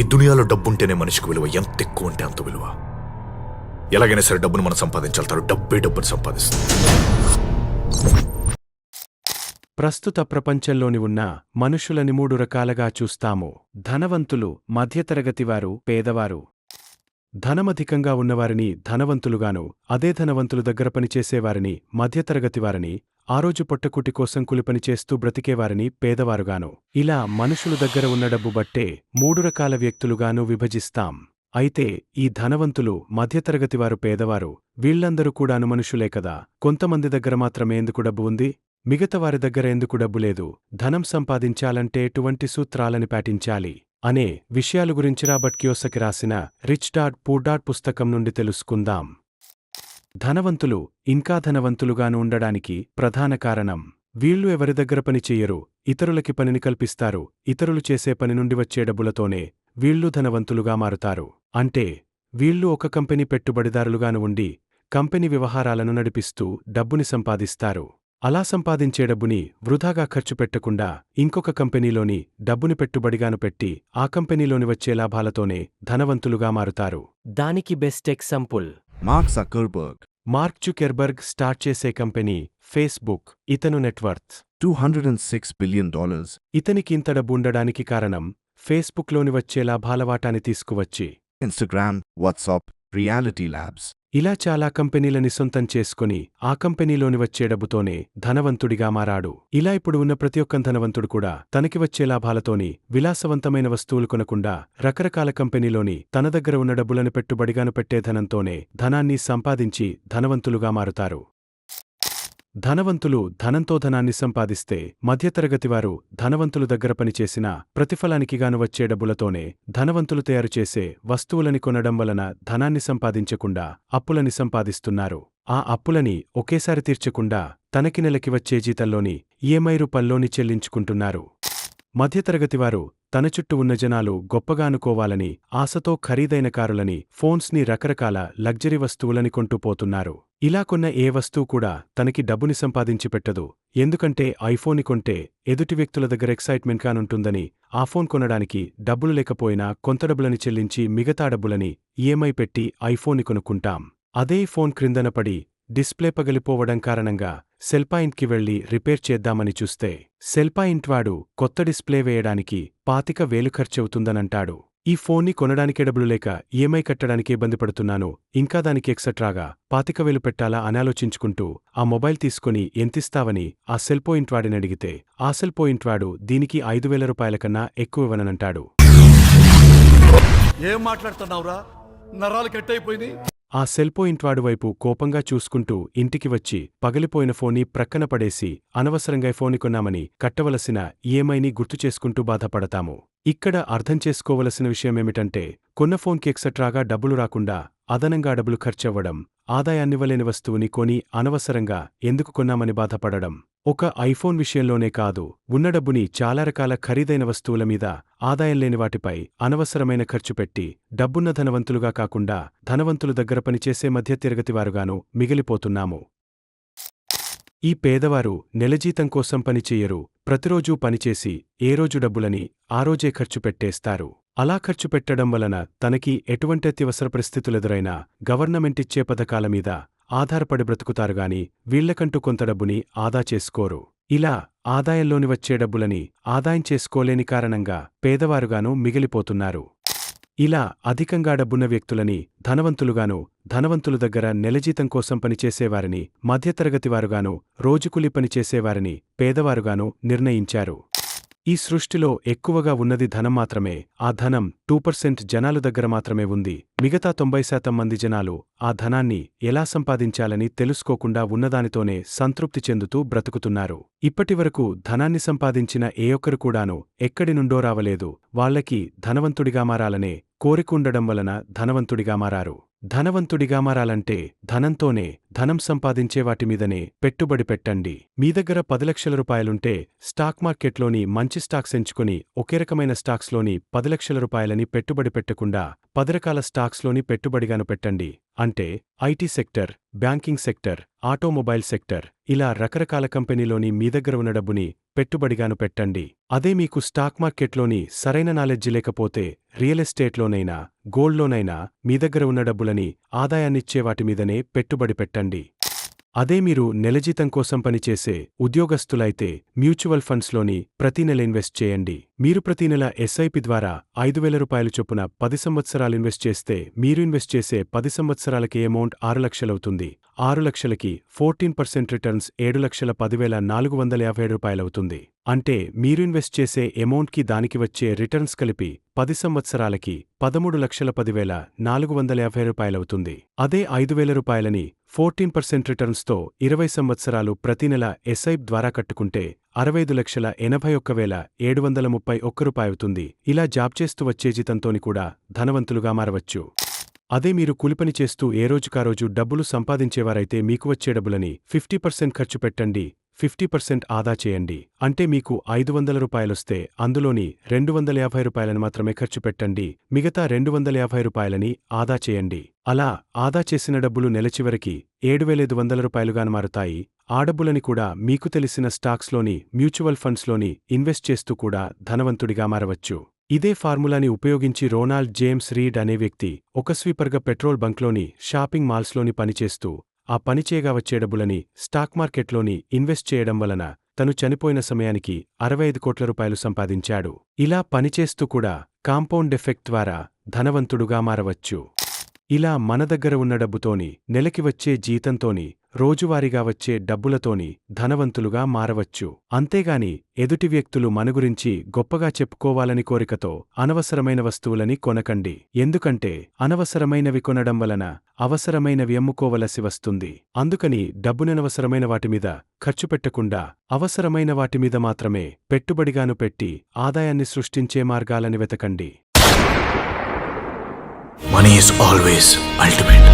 ఈ దునియాలో డబ్బుంటేనే మనిషికి విలువ, ఎంత ఎక్కువ ఉంటే అంత విలువ. ఎలాగైనా సరే డబ్బును మనం సంపాదించాలి, డబ్బుని సంపాదిస్తుంది. ప్రస్తుత ప్రపంచంలోని ఉన్న మనుషులని 3 రకాలుగా చూస్తాము. ధనవంతులు, మధ్యతరగతివారు, పేదవారు. ధనమధికంగా ఉన్నవారిని ధనవంతులుగాను, అదే ధనవంతులు దగ్గర పనిచేసేవారిని మధ్యతరగతివారని, ఆ రోజు పొట్టకూటి కోసం కూలిపని చేస్తూ బ్రతికేవారిని పేదవారుగాను. ఇలా మనుషులు దగ్గర ఉన్న డబ్బు బట్టే 3 రకాల వ్యక్తులుగాను విభజిస్తాం. అయితే ఈ ధనవంతులు, మధ్యతరగతివారు, పేదవారు వీళ్లందరూ కూడాను మనుషులే కదా. కొంతమంది దగ్గర మాత్రమే ఎందుకు డబ్బు ఉంది? మిగతా వారి దగ్గర ఎందుకు డబ్బు లేదు? ధనం సంపాదించాలంటే ఎటువంటి సూత్రాలని పాటించాలి అనే విషయాల గురించి రాబర్ట్ కియోసకి రాసిన రిచ్ డాడ్ పూర్ డాడ్ పుస్తకం నుండి తెలుసుకుందాం. ధనవంతులు ఇంకా ధనవంతులుగాను ఉండడానికి ప్రధాన కారణం, వీళ్లు ఎవరి దగ్గర పని చెయ్యరు, ఇతరులకి పనిని కల్పిస్తారు. ఇతరులు చేసే పని నుండి వచ్చే డబ్బులతోనే వీళ్లు ధనవంతులుగా మారుతారు. అంటే వీళ్లు ఒక కంపెనీ పెట్టుబడిదారులుగాను ఉండి కంపెనీ వ్యవహారాలను నడిపిస్తూ డబ్బుని సంపాదిస్తారు. అలా సంపాదించే డబ్బుని వృధాగా ఖర్చు పెట్టకుండా ఇంకొక కంపెనీలోని డబ్బుని పెట్టుబడిగాను పెట్టి ఆ కంపెనీలోని వచ్చే లాభాలతోనే ధనవంతులుగా మారుతారు. దానికి best example Mark Zuckerberg. Mark Zuckerberg start చేసే కంపెనీ ఫేస్బుక్. ఇతను నెట్వర్త్ $206 billion. ఇతనికింత డబ్బు ఉండడానికి కారణం ఫేస్బుక్లోని వచ్చే లాభాల వాటాని తీసుకువచ్చి Instagram, WhatsApp, Reality Labs. ఇలా చాలా కంపెనీలని సొంతం చేసుకుని ఆ కంపెనీలోని వచ్చే డబ్బుతోనే ధనవంతుడిగా మారాడు. ఇలా ఇప్పుడు ఉన్న ప్రతి ఒక్క ధనవంతుడు కూడా తనకి వచ్చే లాభాలతోని విలాసవంతమైన వస్తువులు కొనకుండా రకరకాల కంపెనీలోని తన దగ్గర ఉన్న డబ్బులను పెట్టుబడిగాను పెట్టే ధనంతోనే ధనాన్ని సంపాదించి ధనవంతులుగా మారుతారు. ధనవంతులు ధనంతో ధనాన్ని సంపాదిస్తే, మధ్యతరగతివారు ధనవంతులు దగ్గర పనిచేసిన ప్రతిఫలానికిగాను వచ్చే డబ్బులతోనే ధనవంతులు తయారు చేసే వస్తువులని కొనడం వలన ధనాన్ని సంపాదించకుండా అప్పులని సంపాదిస్తున్నారు. ఆ అప్పులని ఒకేసారి తీర్చకుండా తనకి నెలకి వచ్చే జీతంలోని ఈఎంఐ రూపంలోని చెల్లించుకుంటున్నారు. మధ్యతరగతివారు తన చుట్టూ ఉన్న జనాలు గొప్పగా అనుకోవాలని ఆశతో ఖరీదైన కారులని, ఫోన్స్ని, రకరకాల లగ్జరీ వస్తువులని కొంటూ పోతున్నారు. ఇలా కొన్న ఏ వస్తువు కూడా తనకి డబ్బుని సంపాదించి పెట్టదు. ఎందుకంటే ఐఫోన్ని కొంటే ఎదుటి వ్యక్తుల దగ్గర ఎక్సైట్మెంట్ కానుంటుందని ఆ ఫోన్ కొనడానికి డబ్బులు లేకపోయినా కొంత డబ్బులని చెల్లించి మిగతా డబ్బులని ఈఎంఐ పెట్టి ఐఫోన్ని కొనుక్కుంటాం. అదే ఫోన్ క్రిందన పడి డిస్ప్లే పగిలిపోవడం కారణంగా సెల్పాయింట్కి వెళ్లి రిపేర్ చేద్దామని చూస్తే సెల్పాయింట్వాడు కొత్త డిస్ప్లే వేయడానికి 25,000 ఖర్చవుతుందనంటాడు. ఈ ఫోన్ని కొనడానికే డబ్బులు లేక ఈఎంఐ కట్టడానికి ఇబ్బంది పడుతున్నాను, ఇంకా దానికి ఎక్సట్రాగా 25,000 పెట్టాలా అని ఆలోచించుకుంటూ ఆ మొబైల్ తీసుకుని ఎంతిస్తావని ఆ సెల్పాయింట్వాడిని అడిగితే ఆ సెల్పాయింట్వాడు దీనికి 5,000 రూపాయల కన్నా ఎక్కువివ్వనంటాడు. ఏం మాట్లాడుతున్నావురా? నరాలు కట్టయిపోయింది. ఆ సెల్పాయింట్వాడు వైపు కోపంగా చూసుకుంటూ ఇంటికి వచ్చి పగిలిపోయిన ఫోన్ని ప్రక్కన పడేసి అనవసరంగా ఫోన్ని కొన్నామని కట్టవలసిన ఈఎంఐని గుర్తు చేసుకుంటూ బాధపడతాము. ఇక్కడ అర్థం చేసుకోవలసిన విషయమేమిటంటే, కొన్న ఫోన్కి ఎక్సట్రాగా డబ్బులు రాకుండా అదనంగా డబ్బులు ఖర్చవ్వడం, ఆదాయాన్నివ్వలేని వస్తువుని కొని అనవసరంగా ఎందుకు కొన్నామని బాధపడడం. ఒక ఐఫోన్ విషయంలోనే కాదు, ఉన్న డబ్బుని చాలా రకాల ఖరీదైన వస్తువుల మీద, ఆదాయం లేని వాటిపై అనవసరమైన ఖర్చు పెట్టి డబ్బున్న ధనవంతులుగా కాకుండా ధనవంతులు దగ్గర పనిచేసే మధ్యతరగతివారుగాను మిగిలిపోతున్నాము. ఈ పేదవారు నెలజీతం కోసం పనిచెయ్యరు. ప్రతిరోజూ పనిచేసి ఏ రోజు డబ్బులని ఆ రోజే ఖర్చు పెట్టేస్తారు. అలా ఖర్చు పెట్టడం వలన తనకి ఎటువంటి అత్యవసర పరిస్థితులెదురైనా గవర్నమెంటిచ్చే పథకాల మీద ఆధారపడి బ్రతుకుతారుగాని వీళ్లకంటూ కొంత డబ్బుని ఆదా చేసుకోరు. ఇలా ఆదాయంలోని వచ్చే డబ్బులని ఆదాయం చేసుకోలేని కారణంగా పేదవారుగాను మిగిలిపోతున్నారు. ఇలా అధికంగా డబ్బున్న వ్యక్తులని ధనవంతులుగాను, ధనవంతుల దగ్గర నెలజీతం కోసం పనిచేసేవారిని మధ్యతరగతివారుగాను, రోజుకూలి పనిచేసేవారిని పేదవారుగాను నిర్ణయించారు. ఈ సృష్టిలో ఎక్కువగా ఉన్నది ధనం మాత్రమే. ఆ ధనం 2% జనాలు దగ్గర మాత్రమే ఉంది. మిగతా 90% మంది జనాలు ఆ ధనాన్ని ఎలా సంపాదించాలని తెలుసుకోకుండా ఉన్నదానితోనే సంతృప్తి చెందుతూ బ్రతుకుతున్నారు. ఇప్పటివరకు ధనాన్ని సంపాదించిన ఏ ఒక్కరు కూడాను ఎక్కడి నుండో రావలేదు. వాళ్లకి ధనవంతుడిగా మారాలనే కోరికుండడం వలన ధనవంతుడిగా మారారు. ధనవంతుడిగా మారాలంటే ధనంతోనే, ధనం సంపాదించే వాటిమీదనే పెట్టుబడి పెట్టండి. మీ దగ్గర 10 లక్షల రూపాయలుంటే స్టాక్ మార్కెట్లోని మంచి స్టాక్స్ ఎంచుకుని ఒకే రకమైన స్టాక్స్లోని 10 లక్షల రూపాయలని పెట్టుబడి పెట్టకుండా 10 రకాల స్టాక్స్లోని పెట్టుబడిగాను పెట్టండి. అంటే IT sector, banking sector, automobile sector, ఇలా రకరకాల కంపెనీలోని మీ దగ్గర ఉన్న డబ్బుని పెట్టుబడిగాను పెట్టండి. అదే మీకు స్టాక్ మార్కెట్లోని సరైన నాలెడ్జి లేకపోతే రియల్ ఎస్టేట్లోనైనా, గోల్డ్లోనైనా మీ దగ్గర ఉన్న డబ్బులని ఆదాయాన్నిచ్చే వాటి మీదనే పెట్టుబడి పెట్టండి. అదే మీరు నెలజీతం కోసం పనిచేసే ఉద్యోగస్తులైతే మ్యూచువల్ ఫండ్స్లోని ప్రతి నెల ఇన్వెస్ట్ చేయండి. మీరు ప్రతి నెల ఎస్ఐపి ద్వారా 5,000 రూపాయలు చొప్పున 10 సంవత్సరాలు ఇన్వెస్ట్ చేస్తే మీరు ఇన్వెస్ట్ చేసే 10 సంవత్సరాలకి అమౌంట్ 6 లక్షలవుతుంది. 6 లక్షలకి 14% రిటర్న్స్ 7,10,457 రూపాయలవుతుంది. అంటే మీరు ఇన్వెస్ట్ చేసే అమౌంట్కి దానికి వచ్చే రిటర్న్స్ కలిపి 10 సంవత్సరాలకి 13,10,450 రూపాయలవుతుంది. అదే 5,000 రూపాయలని 14% రిటర్న్స్తో 20 సంవత్సరాలు ప్రతి నెల ఎస్ఐప్ ద్వారా కట్టుకుంటే 65,81,731 రూపాయవుతుంది. ఇలా జాబ్ చేస్తూ వచ్చే జీతంతోని కూడా ధనవంతులుగా మారవచ్చు. అదే మీరు కూలిపని చేస్తూ ఏ రోజుకారోజు డబ్బులు సంపాదించేవారైతే మీకు వచ్చే డబ్బులని 50% ఖర్చు పెట్టండి, 50% ఆదా చేయండి. అంటే మీకు 500 రూపాయలొస్తే అందులోని 250 రూపాయలను మాత్రమే ఖర్చు పెట్టండి, మిగతా 250 రూపాయలని ఆదా చేయండి. అలా ఆదా చేసిన డబ్బులు నెల చివరికి 7,500 రూపాయలుగా మారుతాయి. ఆ డబ్బులని కూడా మీకు తెలిసిన స్టాక్స్లోని, మ్యూచువల్ ఫండ్స్లోని ఇన్వెస్ట్ చేస్తూ కూడా ధనవంతుడిగా మారవచ్చు. ఇదే ఫార్ములాని ఉపయోగించి రొనాల్డ్ జేమ్స్ రీడ్ అనే వ్యక్తి ఒక స్వీపర్గా పెట్రోల్ బంక్లోని, షాపింగ్ మాల్స్లోని పనిచేస్తూ ఆ పనిచేయగా వచ్చే డబ్బులని స్టాక్ మార్కెట్లోని ఇన్వెస్ట్ చేయడం వలన తను చనిపోయిన సమయానికి 65 కోట్ల రూపాయలు సంపాదించాడు. ఇలా పనిచేస్తూ కూడా కాంపౌండ్ ఎఫెక్ట్ ద్వారా ధనవంతుడుగా మారవచ్చు. ఇలా మన దగ్గర ఉన్న డబ్బుతోని, నెలకి వచ్చే జీతంతోని, రోజువారీగా వచ్చే డబ్బులతోని ధనవంతులుగా మారవచ్చు. అంతేగాని ఎదుటి వ్యక్తులు మన గురించి గొప్పగా చెప్పుకోవాలని కోరికతో అనవసరమైన వస్తువులని కొనకండి. ఎందుకంటే అనవసరమైనవి కొనడం వలన అవసరమైనవి అమ్ముకోవలసి వస్తుంది. అందుకని డబ్బుననవసరమైన వాటి మీద ఖర్చు పెట్టకుండా అవసరమైన వాటి మీద మాత్రమే పెట్టుబడిగాను పెట్టి ఆదాయాన్ని సృష్టించే మార్గాలని వెతకండి. Money is always ultimate.